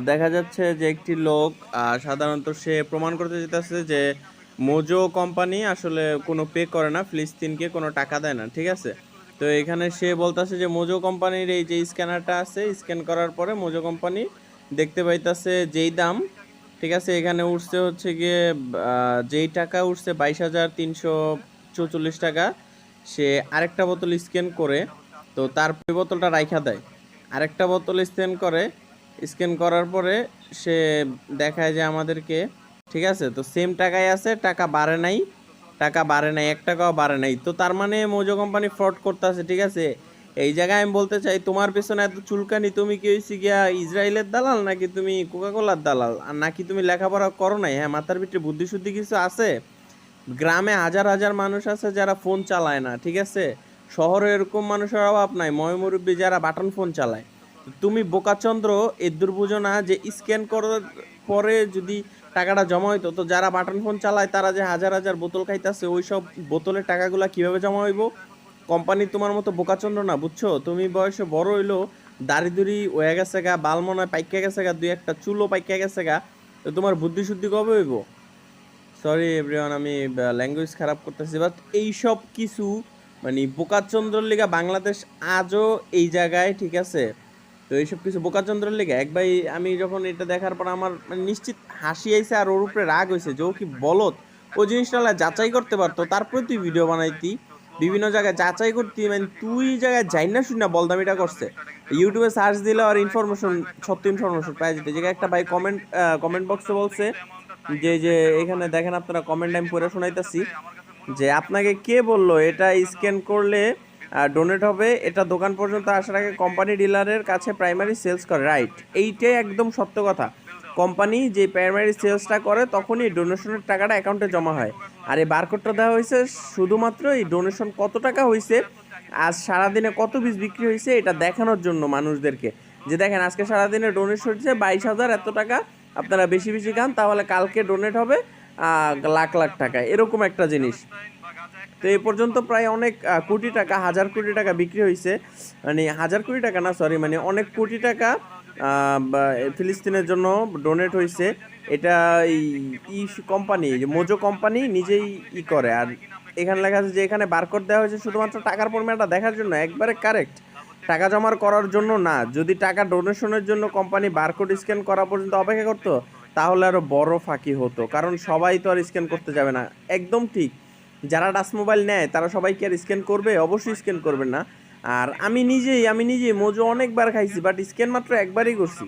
দেখা যাচ্ছে যে একটি লোক সাধারণত সে প্রমাণ করতে যেতেছে যে মোজো কোম্পানি আসলে কোনো পে করে না, ফিলিস্তিনকে কোনো টাকা দেয় না, ঠিক আছে। তো এখানে সে বলতেছে যে মোজো কোম্পানির এই যে স্ক্যানারটা আছে, স্ক্যান করার পরে মোজো কোম্পানি দেখতে পাইতাছে যেই দাম, ঠিক আছে, এখানে উঠছে হচ্ছে গিয়ে যেই টাকা উঠছে 22,344 টাকা। সে আরেকটা বোতল স্ক্যান করে, তো তার বোতলটা রাইখা দেয়, আরেকটা বোতল স্ক্যান করে, স্ক্যান করার পরে সে দেখায় যে আমাদেরকে, ঠিক আছে, তো সেম টাকাই আছে, টাকা বাড়ে নাই, টাকা বাড়ে নাই, 1 টাকাও বাড়ে নাই। তো তার মানে মোজো কোম্পানি ফ্রড করতেছে, ঠিক আছে। এই জায়গায় আমি বলতে চাই, তোমার পেছনে এত চুলকানি, তুমি কি হয়েছি গিয়া ইসরায়েলের দালাল, নাকি তুমি কোকাকোলার দালাল, আর নাকি তুমি লেখাপড়া করো নাই? হ্যাঁ, মাথার ভিতরে বুদ্ধি শুদ্ধি কিছু আছে? গ্রামে হাজার হাজার মানুষ আছে যারা ফোন চালায় না, ঠিক আছে। শহরে এরকম মানুষের অভাব নাই, ময়মুরব্বী যারা বাটন ফোন চালায়। তো তুমি বোকাচন্দ্র এর দুর্বুঝো না যে স্ক্যান করার পরে যদি টাকাটা জমা হইতো, তো যারা বাটন ফোন চালায় তারা যে হাজার হাজার বোতল খাইতেছে, ওই সব বোতলের টাকাগুলা কিভাবে জমা হইব? কোম্পানি তোমার মতো বোকাচন্দ্র না, বুঝছো? তুমি বয়সে বড় হইলো, দাড়ি দুড়ি হয়ে গেছে গা, বাল মনে হয় পাইকা গেছে গা, দুই একটা চুলও পাইকা গেছে গা, তো তোমার বুদ্ধি শুদ্ধি কবে হইব? সরি এভরিওয়ান, আমি ল্যাঙ্গুয়েজ খারাপ করতেছি, বাট এইসব কিছু মানে বোকাচন্দ্রর লিগা বাংলাদেশ আজও এই জায়গায়, ঠিক আছে। তো এইসব কিছু বোকাচন্দ্রর লিগা এক ভাই, আমি যখন এটা দেখার পর আমার মানে নিশ্চিত হাসি আইছে আর ওর উপরে রাগ হয়েছে যে ও কি বলত, ও জিনিসটা যাচাই করতে পারতো, তারপরে তুই ভিডিও বানাইতি, বিভিন্ন জায়গায় যাচাই করতি, মানে তুই জায়গায় যাই না শুনি না বলদামিটা করছে। ইউটিউবে সার্চ দিলে আর ইনফরমেশন, সত্য ইনফরমেশন পাই যেতে। যে একটা ভাই কমেন্ট বক্সে বলছে যে যে এখানে দেখেন আপনারা, কমেন্ট আমি পড়ে শোনাইতেছি, যে আপনাকে কে বললো এটা স্ক্যান করলে ডোনেট হবে? এটা দোকান পর্যন্ত আসার আগে কোম্পানি ডিলারের কাছে প্রাইমারি সেলস করে, রাইট? এইটাই একদম সত্য কথা। কোম্পানি যে প্রাইমারি সেলসটা করে তখনই ডোনেশনের টাকাটা অ্যাকাউন্টে জমা হয়। আর এই বারকোডটা দেওয়া হয়েছে শুধুমাত্র এই ডোনেশন কত টাকা হয়েছে, আজ সারাদিনে কত পিস বিক্রি হয়েছে, এটা দেখানোর জন্য মানুষদেরকে, যে দেখেন আজকে সারাদিনে ডোনেশন হচ্ছে 22,000 এত টাকা, আপনারা বেশি বেশি খান তাহলে কালকে ডোনেট হবে লাখ লাখ টাকা, এরকম একটা জিনিস। তো এই পর্যন্ত প্রায় অনেক কোটি টাকা, হাজার কোটি টাকা বিক্রি হয়েছে, মানে হাজার কোটি টাকা না, সরি, মানে অনেক কোটি টাকা ফিলিস্তিনের জন্য ডোনেট হয়েছে। এটা এই ই কোম্পানি, মোজো কোম্পানি নিজেই করে। আর এখানে লেখা আছে যে এখানে বারকোড দেওয়া হয়েছে শুধুমাত্র টাকার পরিমাণটা দেখার জন্য, একবারে কারেক্ট, টাকা জমার করার জন্য না। যদি টাকা ডোনেশনের জন্য কোম্পানি বারকোড স্ক্যান করা পর্যন্ত অপেক্ষা করতো, তাহলে আরো বড় ফাঁকি হতো, কারণ সবাই তো আর স্ক্যান করতে যাবে না। একদম ঠিক, যারা টাচ মোবাইল নেয় তারা সবাই কি আর স্ক্যান করবে? অবশ্যই স্ক্যান করবে না। আর আমি নিজেই মোজো অনেকবার খাইছি, বাট স্ক্যান মাত্র একবারই করছি।